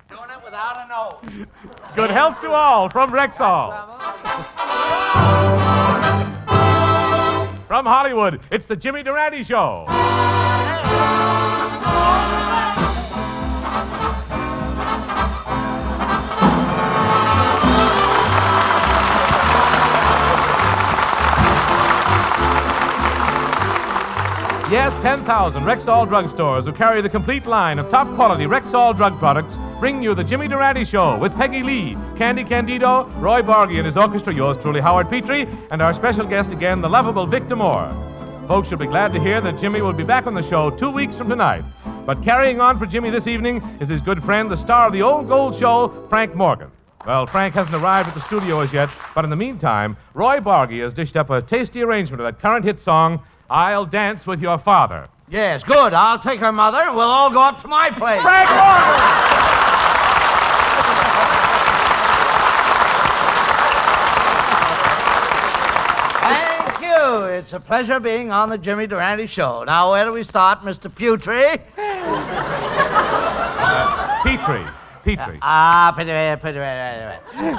Doing it without a nose. Good health to all from Rexall. From Hollywood, it's the Jimmy Durante Show. Yes, 10,000 Rexall drugstores who carry the complete line of top-quality Rexall drug products bring you the Jimmy Durante Show with Peggy Lee, Candy Candido, Roy Borghi and his orchestra, yours truly, Howard Petrie, and our special guest again, the lovable Vic Damore. Folks, you'll be glad to hear that Jimmy will be back on the show 2 weeks from tonight. But carrying on for Jimmy this evening is his good friend, the star of the Old Gold Show, Frank Morgan. Well, Frank hasn't arrived at the studio as yet, but in the meantime, Roy Borghi has dished up a tasty arrangement of that current hit song, I'll Dance With Your Father. Yes, good. I'll take her mother, and we'll all go up to my place. Frank Morgan! Thank you. It's a pleasure being on the Jimmy Durante Show. Now, where do we start, Mr. Petrie? Petrie. Petrie.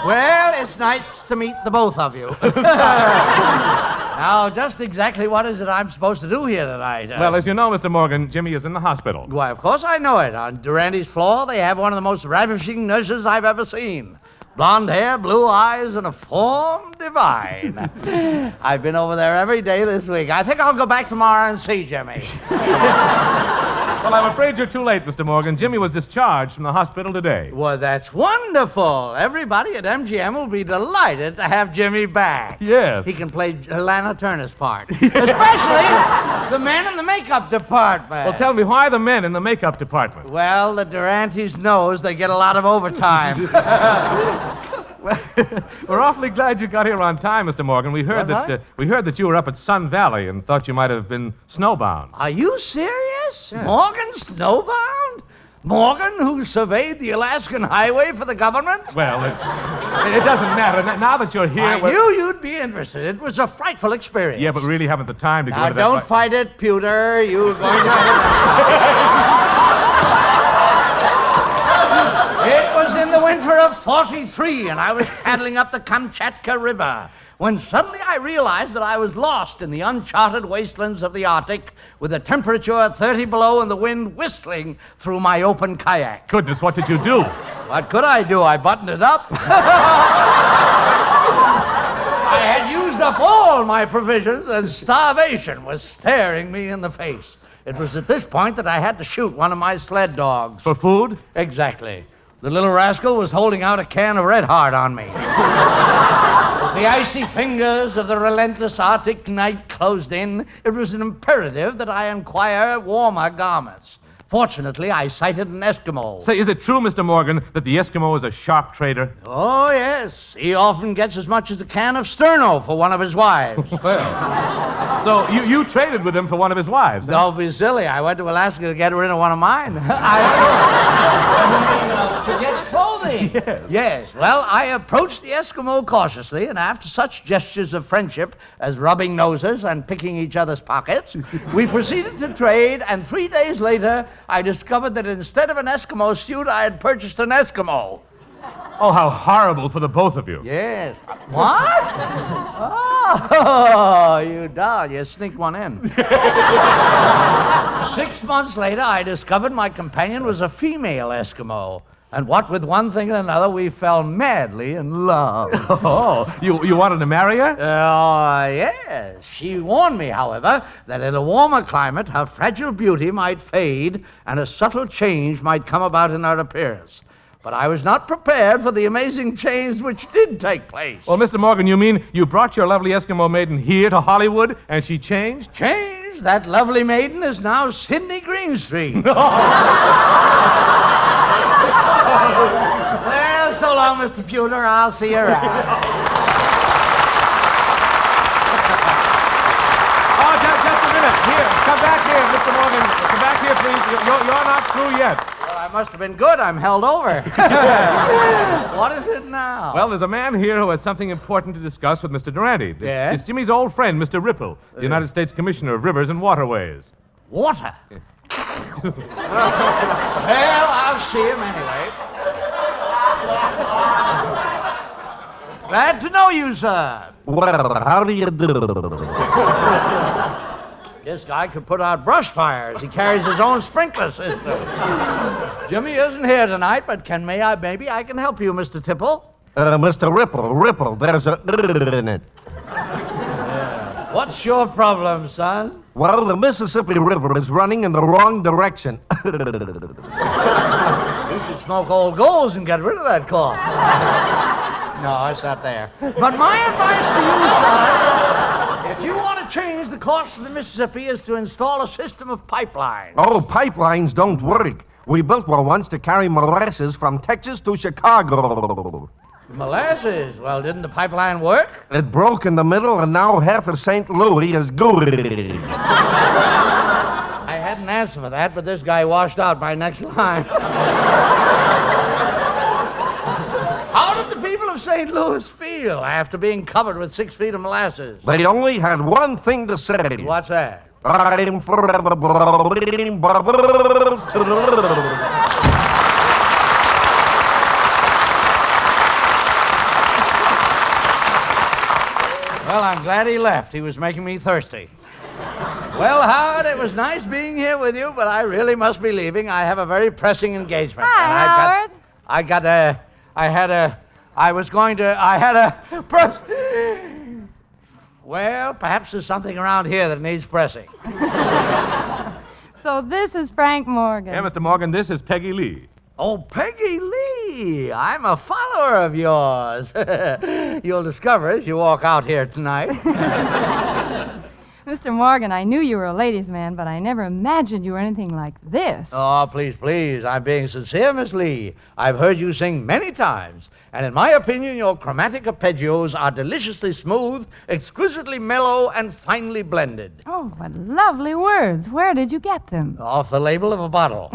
Well, it's nice to meet the both of you. Now, just exactly what is it I'm supposed to do here tonight? Well, as you know, Mr. Morgan, Jimmy is in the hospital. Why, of course I know it. On Durante's floor, they have one of the most ravishing nurses I've ever seen. Blonde hair, blue eyes, and a form divine. I've been over there every day this week. I think I'll go back tomorrow and see Jimmy. Well, I'm afraid you're too late, Mr. Morgan. Jimmy was discharged from the hospital today. Well, that's wonderful. Everybody at MGM will be delighted to have Jimmy back. Yes. He can play Lana Turner's part. Especially the men in the makeup department. Well, tell me, why the men in the makeup department? Well, the Durantes knows they get a lot of overtime. We're awfully glad you got here on time, Mr. Morgan. We heard that you were up at Sun Valley and thought you might have been snowbound. Are you serious? Yeah. Morgan snowbound? Morgan, who surveyed the Alaskan highway for the government? Well, it doesn't matter. Now that you're here... I knew you'd be interested. It was a frightful experience. Yeah, but we really haven't the time to go now, into that... don't fight it, Pewter. You're going to... It was in the winter of '43, and I was paddling up the Kamchatka River when suddenly I realized that I was lost in the uncharted wastelands of the Arctic with the temperature 30 below and the wind whistling through my open kayak. Goodness, what did you do? What could I do? I buttoned it up. I had used up all my provisions, and starvation was staring me in the face. It was at this point that I had to shoot one of my sled dogs. For food? Exactly. The little rascal was holding out a can of Red Heart on me. As the icy fingers of the relentless Arctic night closed in, it was an imperative that I acquire warmer garments. Fortunately, I sighted an Eskimo. Say, is it true, Mr. Morgan, that the Eskimo is a sharp trader? Oh, yes. He often gets as much as a can of Sterno for one of his wives. Well, so you traded with him for one of his wives, huh? Don't be silly. I went to Alaska to get rid of one of mine. To get clothing. Yes. Well, I approached the Eskimo cautiously, and after such gestures of friendship as rubbing noses and picking each other's pockets, we proceeded to trade, and 3 days later, I discovered that instead of an Eskimo suit, I had purchased an Eskimo. Oh, how horrible for the both of you. Yes. What? Oh, you doll. You sneaked one in. 6 months later, I discovered my companion was a female Eskimo. And what with one thing and another, we fell madly in love. Oh, you wanted to marry her? Yes. She warned me, however, that in a warmer climate, her fragile beauty might fade and a subtle change might come about in her appearance. But I was not prepared for the amazing change which did take place. Well, Mr. Morgan, you mean you brought your lovely Eskimo maiden here to Hollywood and she changed? Changed? That lovely maiden is now Sidney Greenstreet. Well, so long, Mr. Pewter. I'll see you around. Oh, just a minute. Here, come back here, Mr. Morgan. Come back here, please. You're not through yet. Well, I must have been good. I'm held over. What is it now? Well, there's a man here who has something important to discuss with Mr. Durante. Yes? It's Jimmy's old friend, Mr. Ripple, the United States Commissioner of Rivers and Waterways. Water. Well, I'll see him anyway. Glad to know you, sir. Well, how do you do? This guy could put out brush fires. He carries his own sprinkler system. Jimmy isn't here tonight, but maybe I can help you, Mr. Tipple. Mr. Ripple, there's a in it. What's your problem, son? Well, the Mississippi River is running in the wrong direction. You should smoke old goals and get rid of that cough. No, it's not there. But my advice to you, son, if you want to change the course of the Mississippi, is to install a system of pipelines. Oh, pipelines don't work. We built one once to carry molasses from Texas to Chicago. Molasses? Well, didn't the pipeline work? It broke in the middle, and now half of St. Louis is garbage. I had an answer for that, but this guy washed out my next line. How did the people of St. Louis feel after being covered with 6 feet of molasses? They only had one thing to say. What's that? I'm forever bleeding bubbles to the... Well, I'm glad he left. He was making me thirsty. Well, Howard, it was nice being here with you, but I really must be leaving. I have a very pressing engagement. Hi, Howard. I had a press. Well, perhaps there's something around here that needs pressing. So this is Frank Morgan. Yeah, Mr. Morgan, this is Peggy Lee. Oh, Peggy Lee, I'm a follower of yours. You'll discover as you walk out here tonight. Mr. Morgan, I knew you were a ladies' man, but I never imagined you were anything like this. Oh, please, please, I'm being sincere, Miss Lee. I've heard you sing many times, and in my opinion, your chromatic arpeggios are deliciously smooth, exquisitely mellow, and finely blended. Oh, what lovely words. Where did you get them? Off the label of a bottle.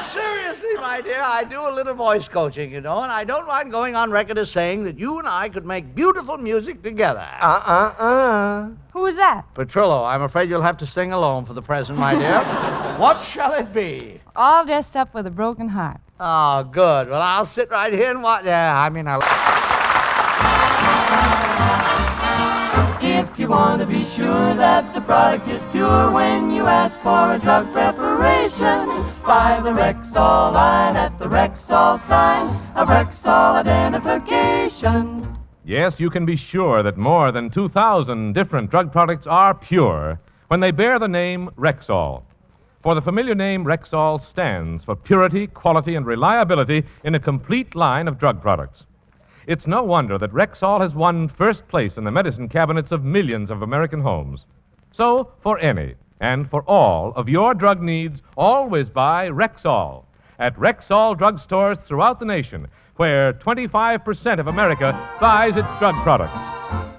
Seriously, my dear, I do a little voice coaching, you know, and I don't mind going on record as saying that you and I could make beautiful music together. Who's that? Petrillo, I'm afraid you'll have to sing alone for the present, my dear. What shall it be? All dressed up with a broken heart. Oh, good. Well, I'll sit right here and watch. If you want to be sure that the product is pure when you ask for a drug preparation, buy the Rexall line at the Rexall sign of Rexall identification. Yes, you can be sure that more than 2,000 different drug products are pure when they bear the name Rexall. For the familiar name Rexall stands for purity, quality, and reliability in a complete line of drug products. It's no wonder that Rexall has won first place in the medicine cabinets of millions of American homes. So, for any and for all of your drug needs, always buy Rexall at Rexall drugstores throughout the nation, where 25% of America buys its drug products.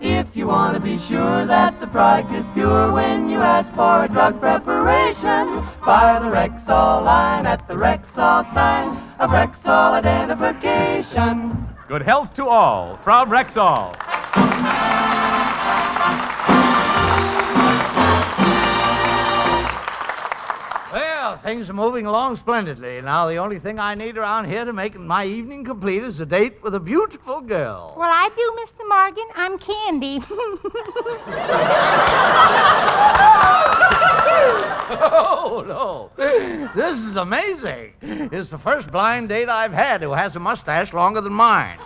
If you want to be sure that the product is pure when you ask for a drug preparation, buy the Rexall line at the Rexall sign of Rexall identification. Good health to all from Rexall. Well, things are moving along splendidly. Now, the only thing I need around here to make my evening complete is a date with a beautiful girl. Well, I do, Mr. Morgan. I'm Candy. Oh, no. This is amazing. It's the first blind date I've had who has a mustache longer than mine.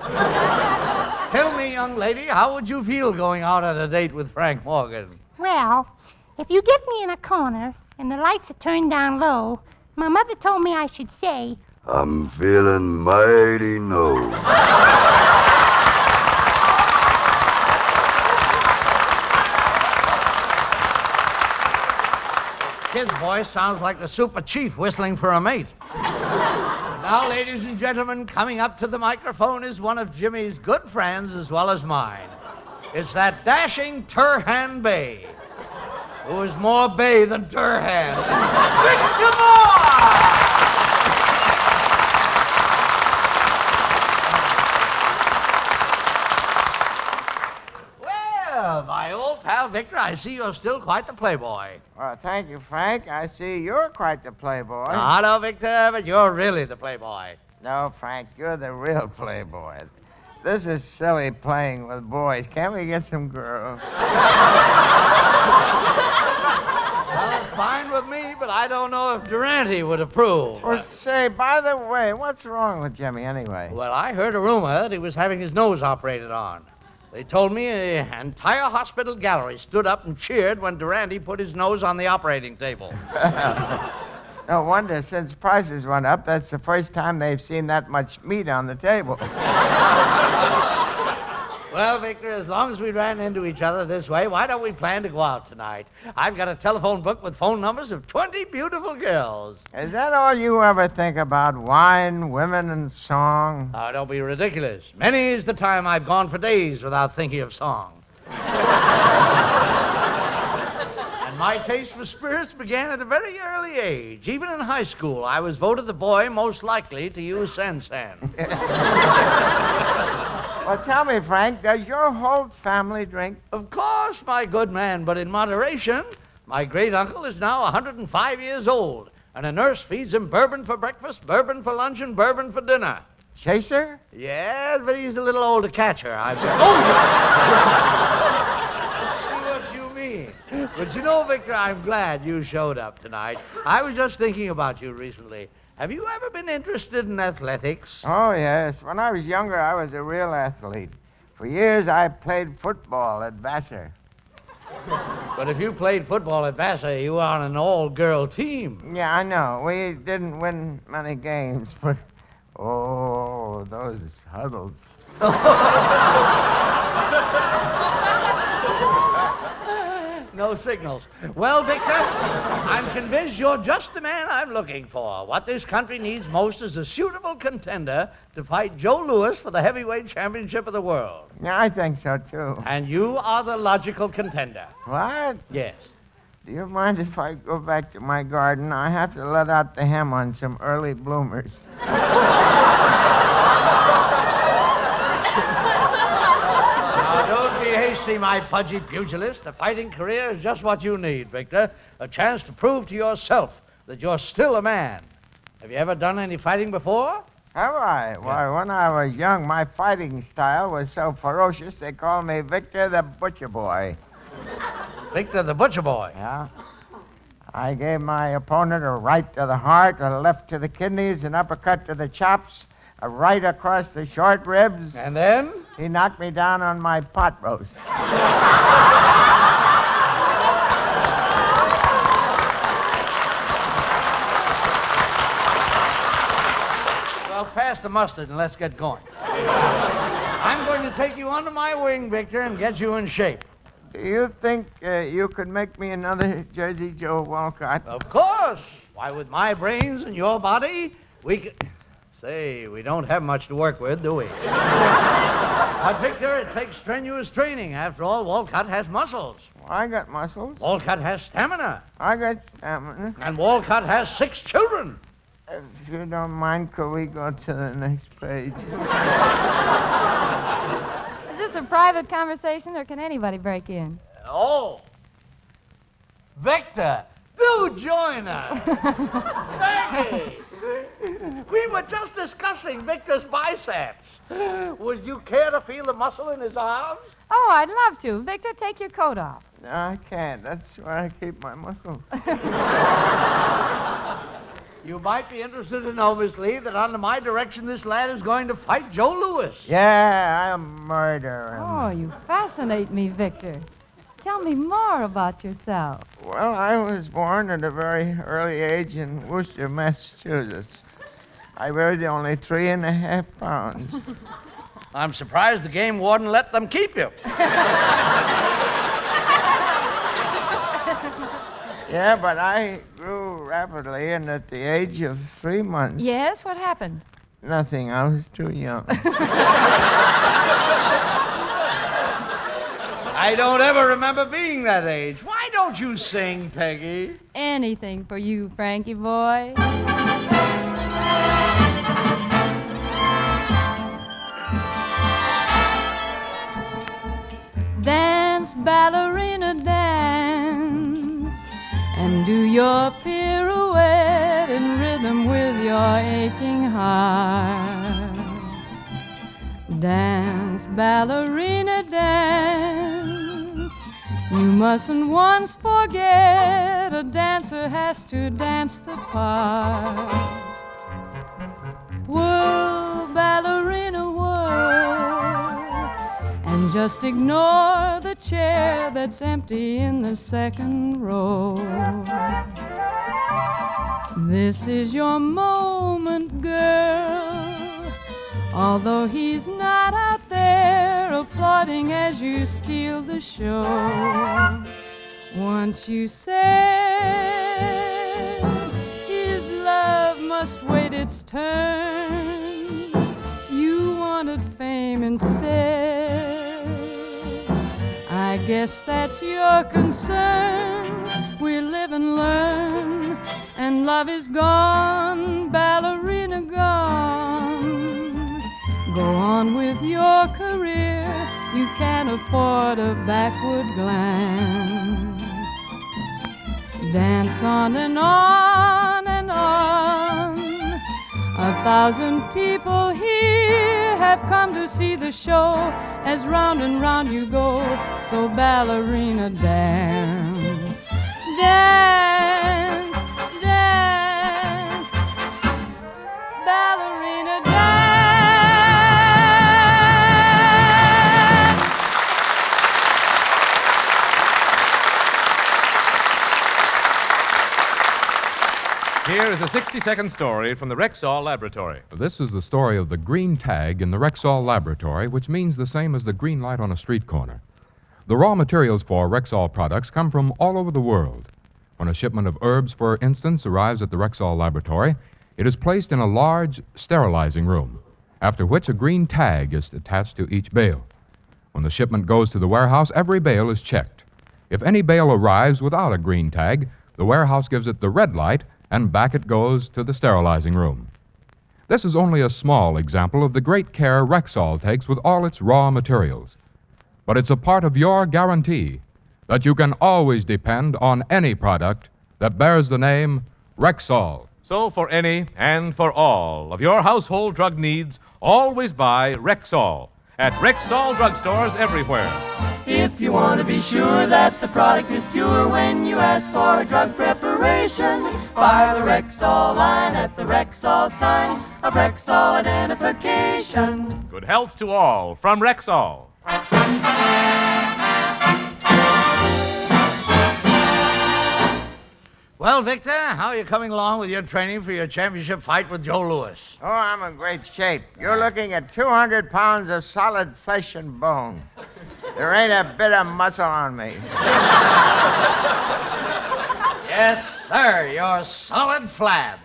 Tell me, young lady, how would you feel going out on a date with Frank Morgan? Well, if you get me in a corner and the lights are turned down low, my mother told me I should say, I'm feeling mighty low. Kid's voice sounds like the super chief whistling for a mate. Now, ladies and gentlemen, coming up to the microphone is one of Jimmy's good friends as well as mine. It's that dashing Turhan Bay, who is more Bay than Turhan. Victor Moore! Well, my old pal Victor, I see you're still quite the playboy. Well, thank you, Frank. I see you're quite the playboy. Ah, no, Victor, but you're really the playboy. No, Frank, you're the real playboy. This is silly playing with boys. Can't we get some girls? Well, it's fine with me, but I don't know if Durante would approve. Well, say, by the way, what's wrong with Jimmy anyway? Well, I heard a rumor that he was having his nose operated on. They told me an entire hospital gallery stood up and cheered when Durante put his nose on the operating table. No wonder, since prices went up, that's the first time they've seen that much meat on the table. Well, Victor, as long as we ran into each other this way, why don't we plan to go out tonight? I've got a telephone book with phone numbers of 20 beautiful girls. Is that all you ever think about? Wine, women, and song? Oh, don't be ridiculous. Many's the time I've gone for days without thinking of song. And my taste for spirits began at a very early age. Even in high school, I was voted the boy most likely to use San-San. Well, tell me, Frank, does your whole family drink? Of course, my good man, but in moderation. My great-uncle is now 105 years old, and a nurse feeds him bourbon for breakfast, bourbon for lunch, and bourbon for dinner. Chaser? Yes, but he's a little old to catch her. Oh! See what you mean. But you know, Victor, I'm glad you showed up tonight. I was just thinking about you recently. Have you ever been interested in athletics? Oh, yes. When I was younger, I was a real athlete. For years, I played football at Vassar. But if you played football at Vassar, you were on an all-girl team. Yeah, I know. We didn't win many games, but, oh, those huddles. No signals. Well, Victor, I'm convinced you're just the man I'm looking for. What this country needs most is a suitable contender to fight Joe Louis for the heavyweight championship of the world. Yeah, I think so, too. And you are the logical contender. What? Yes. Do you mind if I go back to my garden? I have to let out the hem on some early bloomers. Now, don't be hasty, my pudgy pugilist. A fighting career is just what you need, Victor. A chance to prove to yourself that you're still a man. Have you ever done any fighting before? Have I? Why, when I was young, my fighting style was so ferocious, they called me Victor the Butcher Boy. Victor the Butcher Boy. Yeah. I gave my opponent a right to the heart, a left to the kidneys, an uppercut to the chops, a right across the short ribs. And then? He knocked me down on my pot roast. Well, pass the mustard and let's get going. I'm going to take you under my wing, Victor, and get you in shape. Do you think you could make me another Jersey Joe Walcott? Of course. Why, with my brains and your body, we could... Say, we don't have much to work with, do we? But, Victor, it takes strenuous training. After all, Walcott has muscles. I got muscles. Walcott has stamina. I got stamina. And Walcott has 6 children. If you don't mind, could we go to the next page? Is this a private conversation, or can anybody break in? Oh. Victor, do join us. Maggie, we were just discussing Victor's biceps. Would you care to feel the muscle in his arms? Oh, I'd love to. Victor, take your coat off. No, I can't. That's where I keep my muscles. You might be interested to know, Miss Lee, that under my direction this lad is going to fight Joe Louis. Yeah, I'll murder him. Oh, you fascinate me, Victor. Tell me more about yourself. Well, I was born at a very early age in Worcester, Massachusetts. I weighed only 3.5 pounds. I'm surprised the game warden let them keep you. Yeah, but I grew rapidly, and at the age of 3 months... Yes, what happened? Nothing. I was too young. I don't ever remember being that age. Why don't you sing, Peggy? Anything for you, Frankie boy. Dance Dance, ballerina, dance, and do your pirouette in rhythm with your aching heart. Dance, ballerina, dance. You mustn't once forget a dancer has to dance the part. Whirl, ballerina, whirl, and just ignore the chair that's empty in the second row. This is your moment, girl, although he's not out there applauding as you steal the show. Once you said his love must wait its turn, you wanted fame instead. I guess that's your concern. We live and learn, and love is gone, ballerina gone. Go on with your career, you can't afford a backward glance. Dance on and on and on. 1,000 people here have come to see the show as round and round you go. So ballerina, dance, dance, dance, ballerina, dance. Here is a 60-second story from the Rexall Laboratory. This is the story of the green tag in the Rexall Laboratory, which means the same as the green light on a street corner. The raw materials for Rexall products come from all over the world. When a shipment of herbs, for instance, arrives at the Rexall Laboratory, it is placed in a large sterilizing room, after which a green tag is attached to each bale. When the shipment goes to the warehouse, every bale is checked. If any bale arrives without a green tag, the warehouse gives it the red light, and back it goes to the sterilizing room. This is only a small example of the great care Rexall takes with all its raw materials. But it's a part of your guarantee that you can always depend on any product that bears the name Rexall. So for any and for all of your household drug needs, always buy Rexall at Rexall drugstores everywhere. If you want to be sure that the product is pure when you ask for a drug preparation, buy the Rexall line at the Rexall sign of Rexall identification. Good health to all from Rexall. Well, Victor, how are you coming along with your training for your championship fight with Joe Louis? Oh, I'm in great shape. You're looking at 200 pounds of solid flesh and bone. There ain't a bit of muscle on me. Yes, sir, you're solid flab.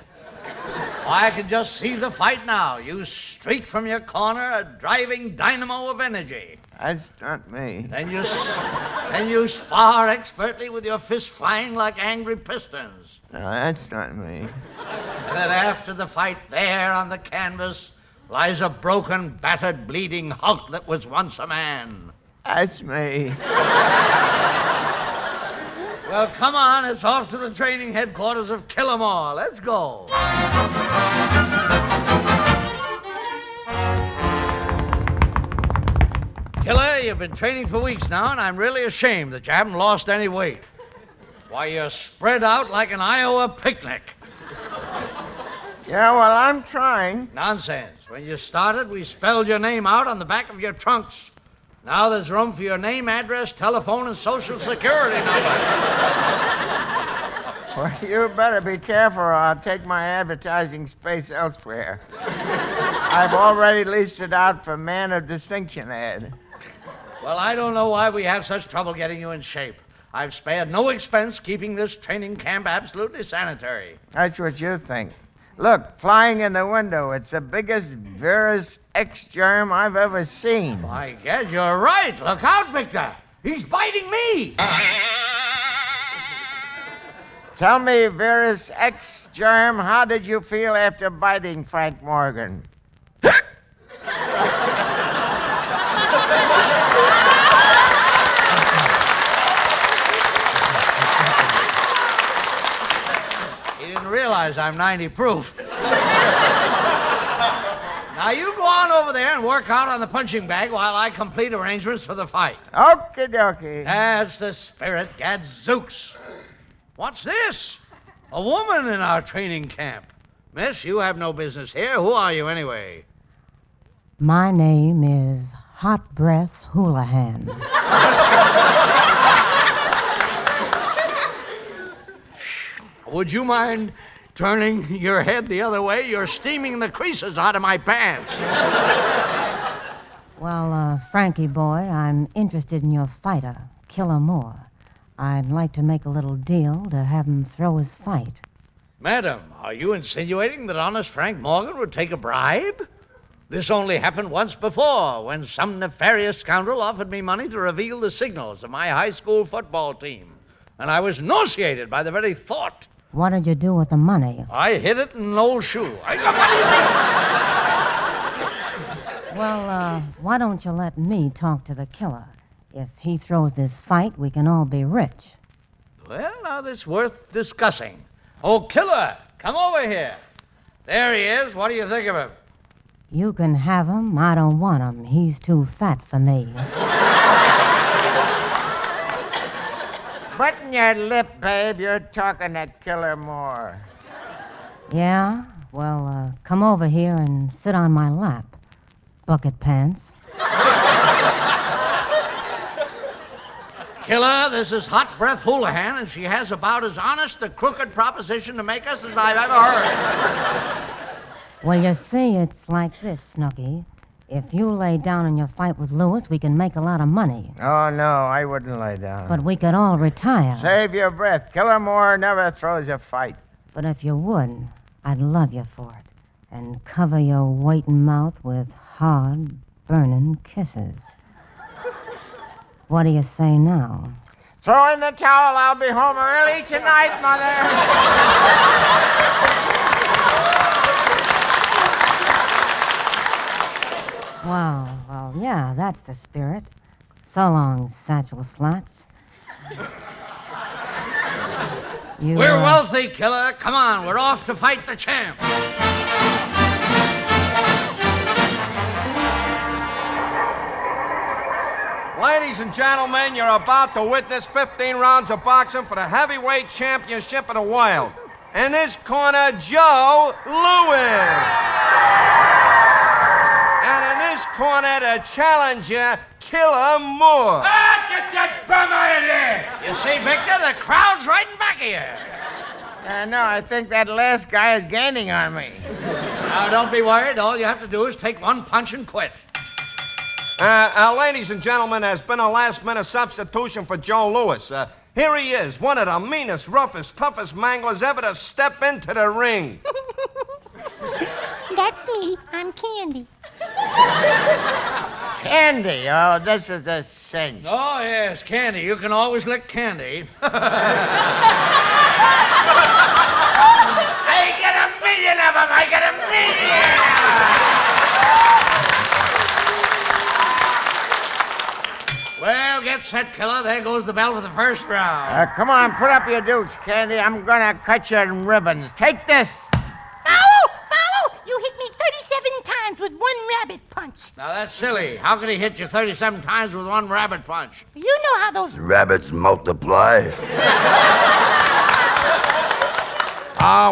I can just see the fight now. You streak from your corner, a driving dynamo of energy. That's not me. Then you spar expertly with your fists flying like angry pistons. No, that's not me. And then after the fight, there on the canvas lies a broken, battered, bleeding hulk that was once a man. That's me. Well, come on, it's off to the training headquarters of Kill 'Em All. Let's go. Killer, you've been training for weeks now, and I'm really ashamed that you haven't lost any weight. Why, you're spread out like an Iowa picnic. Yeah, well, I'm trying. Nonsense. When you started, we spelled your name out on the back of your trunks. Now there's room for your name, address, telephone, and social security number. Well, you better be careful or I'll take my advertising space elsewhere. I've already leased it out for Man of Distinction ad. Well, I don't know why we have such trouble getting you in shape. I've spared no expense keeping this training camp absolutely sanitary. That's what you think. Look, flying in the window, it's the biggest virus X germ I've ever seen. I guess you're right. Look out, Victor. He's biting me. Tell me, virus X germ, how did you feel after biting Frank Morgan? realize I'm 90 proof. Now, you go on over there and work out on the punching bag while I complete arrangements for the fight. Okie dokie. That's the spirit, gadzooks. What's this? A woman in our training camp. Miss, you have no business here. Who are you, anyway? My name is Hot Breath Houlihan. Would you mind turning your head the other way? You're steaming the creases out of my pants. Well, Frankie boy, I'm interested in your fighter, Killer Moore. I'd like to make a little deal to have him throw his fight. Madam, are you insinuating that honest Frank Morgan would take a bribe? This only happened once before, when some nefarious scoundrel offered me money to reveal the signals of my high school football team. And I was nauseated by the very thought. What did you do with the money? I hid it in an old shoe. Well, why don't you let me talk to the killer? If he throws this fight, we can all be rich. Well, now that's worth discussing. Oh, Killer, come over here. There he is. What do you think of him? You can have him. I don't want him. He's too fat for me. Button your lip, babe. You're talking to Killer Moore. Yeah? Well, come over here and sit on my lap. Bucket pants. Killer, this is Hot Breath Houlihan, and she has about as honest a crooked proposition to make us as I've ever heard. Well, you see, it's like this, Snooky. If you lay down in your fight with Lewis, we can make a lot of money. Oh, no, I wouldn't lay down. But we could all retire. Save your breath. Killer Moore never throws a fight. But if you would, I'd love you for it. And cover your waiting mouth with hard, burning kisses. What do you say now? Throw in the towel. I'll be home early tonight, Mother. Well, yeah, that's the spirit. So long, satchel slots. We're wealthy, Killer. Come on, we're off to fight the champ. Ladies and gentlemen, you're about to witness 15 rounds of boxing for the heavyweight championship of the world. In this corner, Joe Louis. And in this corner, the challenger, Killer Moore. Get that bum out of there! You see, Victor, the crowd's right in back of you. No, I think that last guy is gaining on me. Now, don't be worried. All you have to do is take one punch and quit. Ladies and gentlemen, there's been a last-minute substitution for Joe Louis. Here he is, one of the meanest, roughest, toughest manglers ever to step into the ring. That's me. I'm Candy. Candy, oh, this is a cinch. Oh, yes, Candy. You can always lick Candy. I get 1,000,000 of them! I get 1,000,000! Well, get set, Killer. There goes the bell for the first round. Come on, put up your dukes, Candy. I'm gonna cut you in ribbons. Take this. Foul! Foul! You hit me 37 times with one rabbit punch. Now, that's silly. How can he hit you 37 times with one rabbit punch? You know how those... Rabbits multiply.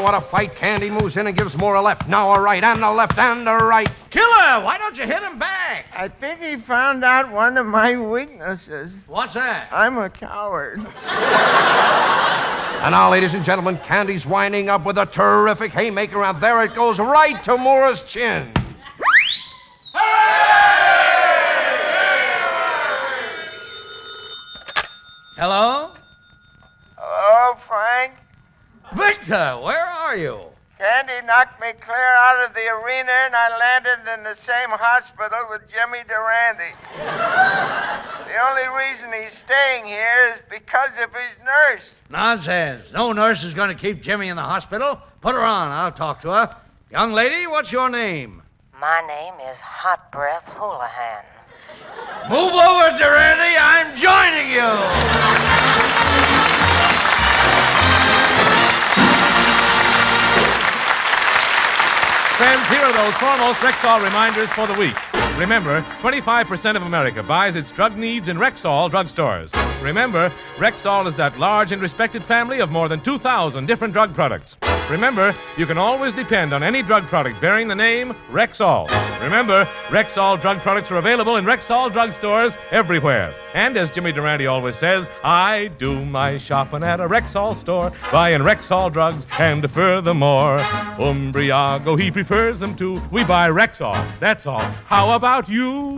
What a fight. Candy moves in and gives Moore a left, now a right, and a left, and a right. Killer, why don't you hit him back? I think he found out one of my weaknesses. What's that? I'm a coward. And now, ladies and gentlemen, Candy's winding up with a terrific haymaker, and there it goes right to Moore's chin. Hello? Hello, Frank? Victor, where are you? Candy knocked me clear out of the arena, and I landed in the same hospital with Jimmy Durante. The only reason he's staying here is because of his nurse. Nonsense. No nurse is going to keep Jimmy in the hospital. Put her on. I'll talk to her. Young lady, what's your name? My name is Hot Breath Houlihan. Move over, Durante. I'm joining you. those foremost Rexall reminders for the week. Remember, 25% of America buys its drug needs in Rexall drugstores. Remember, Rexall is that large and respected family of more than 2,000 different drug products. Remember, you can always depend on any drug product bearing the name Rexall. Remember, Rexall drug products are available in Rexall drugstores everywhere. And as Jimmy Durante always says, I do my shopping at a Rexall store, buying Rexall drugs, and furthermore, Umbriago he prefers them to. We buy Rexall, that's all. How about you?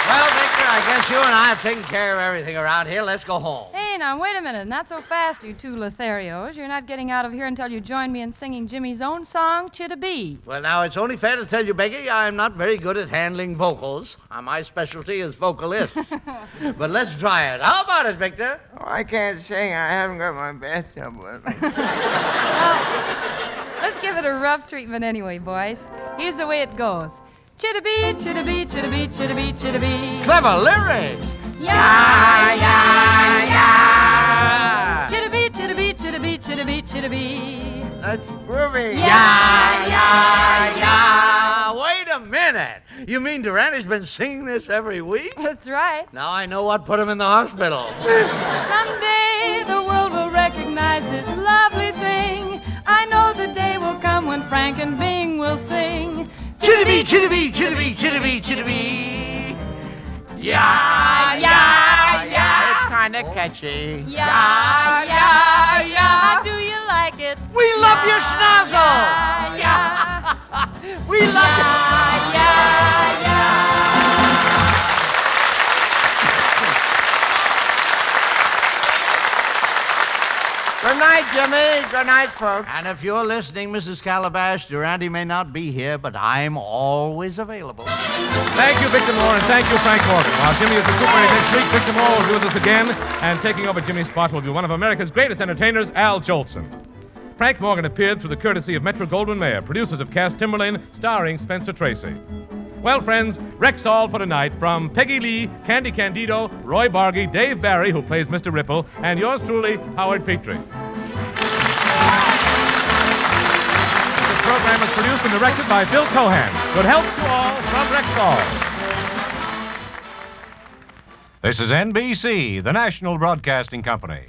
Well, Victor, I guess you and I have taken care of everything around here. Let's go home. Hey, now, wait a minute. Not so fast, you two Lotharios. You're not getting out of here until you join me in singing Jimmy's own song, Chittabee. Well, now, it's only fair to tell you, Becky, I'm not very good at handling vocals. My specialty is vocalist. But let's try it. How about it, Victor? Oh, I can't sing. I haven't got my bathtub with me. Let's give it a rough treatment anyway, boys. Here's the way it goes. Chittabee, chittabee, chittabee, chittabee, chittabee. Clever lyrics. Yeah, yeah, yeah. Chittabee, chittabee, chittabee, chittabee, chittabee. That's groovy. Yeah. Wait a minute. You mean Durante's been singing this every week? That's right. Now I know what put him in the hospital. Someday the world will recognize this lovely thing. I know the day will come when Frank and Bing will sing. Chittabee, chittabee, chittabee, chittabee, chittabee. Yeah. It's kind of catchy. Yeah. Do you like it? We love your schnozzle. Yeah. We love you. Good night, Jimmy. Good night, folks. And if you're listening, Mrs. Calabash, Durante may not be here, but I'm always available. Thank you, Victor Moore, and thank you, Frank Morgan. While Jimmy is recuperating next week, Victor Moore will be with us again, and taking over Jimmy's spot will be one of America's greatest entertainers, Al Jolson. Frank Morgan appeared through the courtesy of Metro-Goldwyn-Mayer, producers of Cass Timberlane, starring Spencer Tracy. Well, friends, Rexall for tonight from Peggy Lee, Candy Candido, Roy Bargy, Dave Barry, who plays Mr. Ripple, and yours truly, Howard Petrie. This program is produced and directed by Bill Cohan. Good health to all from Rexall. This is NBC, the National Broadcasting Company.